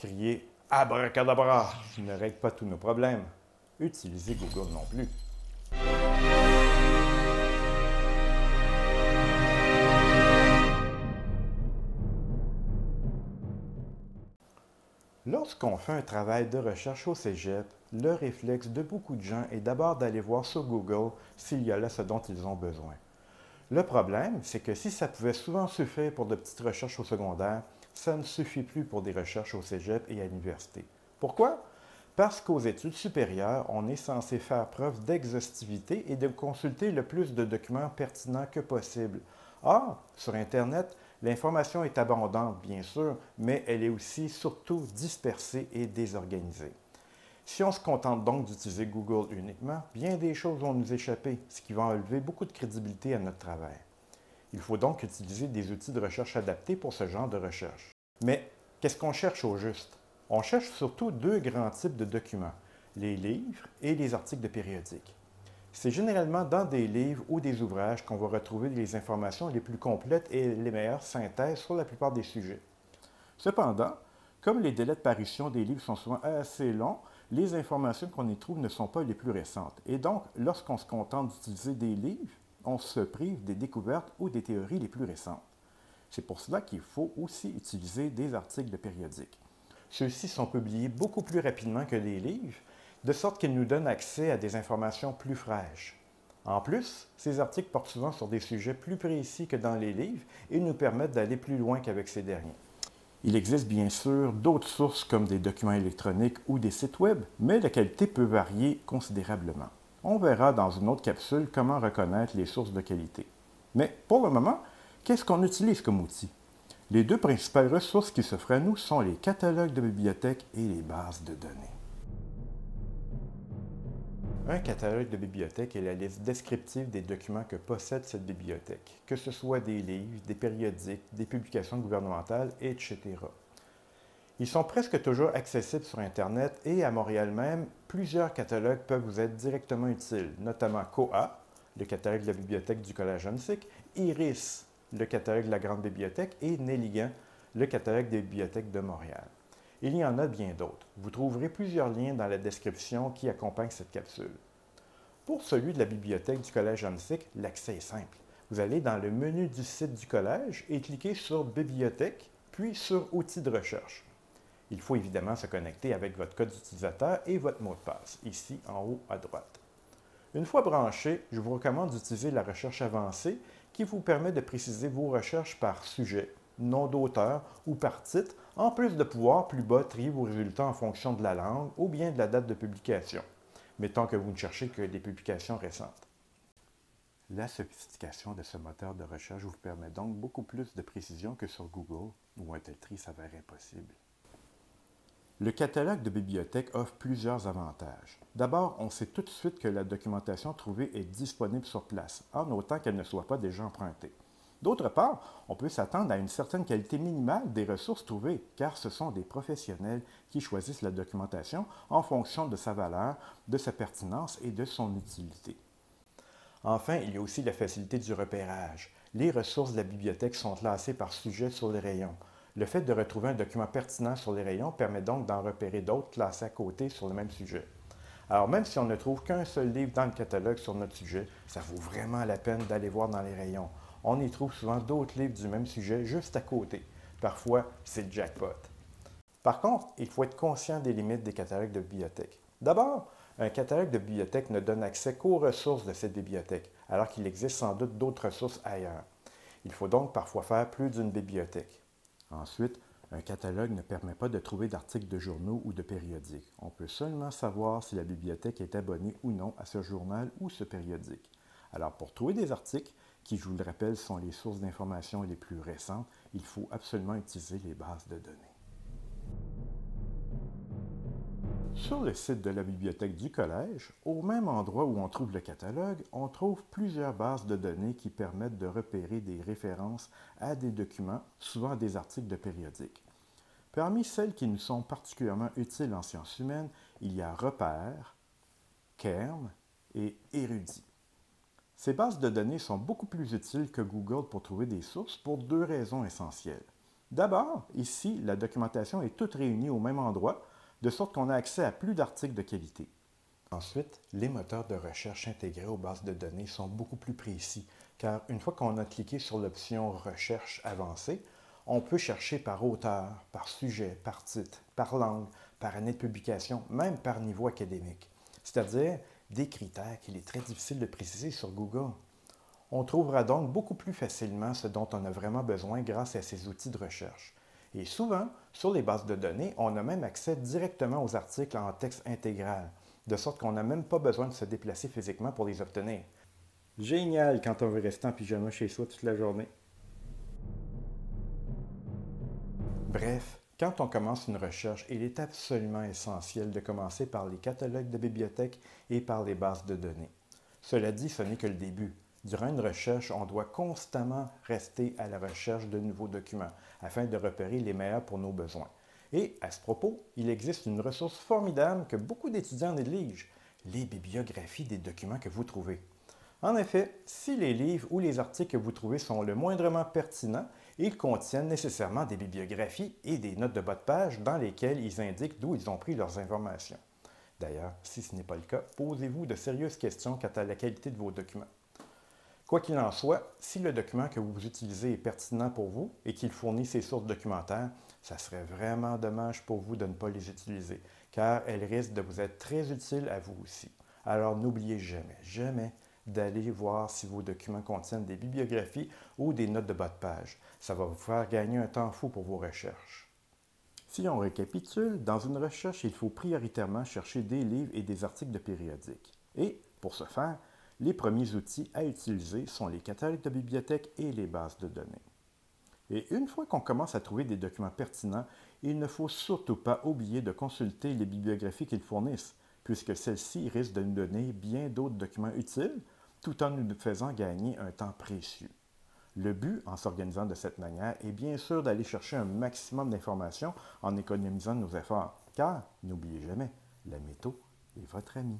Crier abracadabra ne règle pas tous nos problèmes. Utilisez Google non plus. Lorsqu'on fait un travail de recherche au cégep, le réflexe de beaucoup de gens est d'abord d'aller voir sur Google s'il y a là ce dont ils ont besoin. Le problème, c'est que si ça pouvait souvent suffire pour de petites recherches au secondaire, ça ne suffit plus pour des recherches au cégep et à l'université. Pourquoi? Parce qu'aux études supérieures, on est censé faire preuve d'exhaustivité et de consulter le plus de documents pertinents que possible. Or, sur Internet, l'information est abondante, bien sûr, mais elle est aussi surtout dispersée et désorganisée. Si on se contente donc d'utiliser Google uniquement, bien des choses vont nous échapper, ce qui va enlever beaucoup de crédibilité à notre travail. Il faut donc utiliser des outils de recherche adaptés pour ce genre de recherche. Mais qu'est-ce qu'on cherche au juste? On cherche surtout deux grands types de documents, les livres et les articles de périodiques. C'est généralement dans des livres ou des ouvrages qu'on va retrouver les informations les plus complètes et les meilleures synthèses sur la plupart des sujets. Cependant, comme les délais de parution des livres sont souvent assez longs, les informations qu'on y trouve ne sont pas les plus récentes. Et donc, lorsqu'on se contente d'utiliser des livres, on se prive des découvertes ou des théories les plus récentes. C'est pour cela qu'il faut aussi utiliser des articles de périodiques. Ceux-ci sont publiés beaucoup plus rapidement que les livres, de sorte qu'ils nous donnent accès à des informations plus fraîches. En plus, ces articles portent souvent sur des sujets plus précis que dans les livres et nous permettent d'aller plus loin qu'avec ces derniers. Il existe bien sûr d'autres sources comme des documents électroniques ou des sites web, mais la qualité peut varier considérablement. On verra dans une autre capsule comment reconnaître les sources de qualité. Mais pour le moment, qu'est-ce qu'on utilise comme outil? Les deux principales ressources qui s'offrent à nous sont les catalogues de bibliothèques et les bases de données. Un catalogue de bibliothèque est la liste descriptive des documents que possède cette bibliothèque, que ce soit des livres, des périodiques, des publications gouvernementales, etc. Ils sont presque toujours accessibles sur Internet et à Montréal même, plusieurs catalogues peuvent vous être directement utiles, notamment COA, le catalogue de la bibliothèque du Collège Hunsick, IRIS, le catalogue de la Grande Bibliothèque, et Nelligan, le catalogue des bibliothèques de Montréal. Il y en a bien d'autres. Vous trouverez plusieurs liens dans la description qui accompagnent cette capsule. Pour celui de la bibliothèque du Collège Hunsick, l'accès est simple. Vous allez dans le menu du site du collège et cliquez sur Bibliothèque, puis sur Outils de recherche. Il faut évidemment se connecter avec votre code d'utilisateur et votre mot de passe, ici en haut à droite. Une fois branché, je vous recommande d'utiliser la recherche avancée qui vous permet de préciser vos recherches par sujet, nom d'auteur ou par titre, en plus de pouvoir plus bas trier vos résultats en fonction de la langue ou bien de la date de publication. Mettons que vous ne cherchez que des publications récentes. La sophistication de ce moteur de recherche vous permet donc beaucoup plus de précision que sur Google, où un tel tri s'avère impossible. Le catalogue de bibliothèque offre plusieurs avantages. D'abord, on sait tout de suite que la documentation trouvée est disponible sur place, en autant qu'elle ne soit pas déjà empruntée. D'autre part, on peut s'attendre à une certaine qualité minimale des ressources trouvées, car ce sont des professionnels qui choisissent la documentation en fonction de sa valeur, de sa pertinence et de son utilité. Enfin, il y a aussi la facilité du repérage. Les ressources de la bibliothèque sont classées par sujet sur les rayons. Le fait de retrouver un document pertinent sur les rayons permet donc d'en repérer d'autres classés à côté sur le même sujet. Alors même si on ne trouve qu'un seul livre dans le catalogue sur notre sujet, ça vaut vraiment la peine d'aller voir dans les rayons. On y trouve souvent d'autres livres du même sujet juste à côté. Parfois, c'est le jackpot. Par contre, il faut être conscient des limites des catalogues de bibliothèque. D'abord, un catalogue de bibliothèque ne donne accès qu'aux ressources de cette bibliothèque, alors qu'il existe sans doute d'autres ressources ailleurs. Il faut donc parfois faire plus d'une bibliothèque. Ensuite, un catalogue ne permet pas de trouver d'articles de journaux ou de périodiques. On peut seulement savoir si la bibliothèque est abonnée ou non à ce journal ou ce périodique. Alors, pour trouver des articles, qui, je vous le rappelle, sont les sources d'information les plus récentes, il faut absolument utiliser les bases de données. Sur le site de la bibliothèque du collège, au même endroit où on trouve le catalogue, on trouve plusieurs bases de données qui permettent de repérer des références à des documents, souvent des articles de périodiques. Parmi celles qui nous sont particulièrement utiles en sciences humaines, il y a Repères, Cairn et Érudit. Ces bases de données sont beaucoup plus utiles que Google pour trouver des sources pour deux raisons essentielles. D'abord, ici, la documentation est toute réunie au même endroit, de sorte qu'on a accès à plus d'articles de qualité. Ensuite, les moteurs de recherche intégrés aux bases de données sont beaucoup plus précis, car une fois qu'on a cliqué sur l'option Recherche avancée, on peut chercher par auteur, par sujet, par titre, par langue, par année de publication, même par niveau académique, c'est-à-dire des critères qu'il est très difficile de préciser sur Google. On trouvera donc beaucoup plus facilement ce dont on a vraiment besoin grâce à ces outils de recherche. Et souvent, sur les bases de données, on a même accès directement aux articles en texte intégral, de sorte qu'on n'a même pas besoin de se déplacer physiquement pour les obtenir. Génial quand on veut rester en pyjama chez soi toute la journée. Bref, quand on commence une recherche, il est absolument essentiel de commencer par les catalogues de bibliothèques et par les bases de données. Cela dit, ce n'est que le début. Durant une recherche, on doit constamment rester à la recherche de nouveaux documents afin de repérer les meilleurs pour nos besoins. Et à ce propos, il existe une ressource formidable que beaucoup d'étudiants négligent, les bibliographies des documents que vous trouvez. En effet, si les livres ou les articles que vous trouvez sont le moindrement pertinents, ils contiennent nécessairement des bibliographies et des notes de bas de page dans lesquelles ils indiquent d'où ils ont pris leurs informations. D'ailleurs, si ce n'est pas le cas, posez-vous de sérieuses questions quant à la qualité de vos documents. Quoi qu'il en soit, si le document que vous utilisez est pertinent pour vous et qu'il fournit ses sources documentaires, ça serait vraiment dommage pour vous de ne pas les utiliser, car elles risquent de vous être très utiles à vous aussi. Alors n'oubliez jamais, jamais d'aller voir si vos documents contiennent des bibliographies ou des notes de bas de page. Ça va vous faire gagner un temps fou pour vos recherches. Si on récapitule, dans une recherche, il faut prioritairement chercher des livres et des articles de périodiques. Et, pour ce faire, les premiers outils à utiliser sont les catalogues de bibliothèques et les bases de données. Et une fois qu'on commence à trouver des documents pertinents, il ne faut surtout pas oublier de consulter les bibliographies qu'ils fournissent, puisque celles-ci risquent de nous donner bien d'autres documents utiles, tout en nous faisant gagner un temps précieux. Le but, en s'organisant de cette manière, est bien sûr d'aller chercher un maximum d'informations en économisant nos efforts, car, n'oubliez jamais, la métaux est votre ami.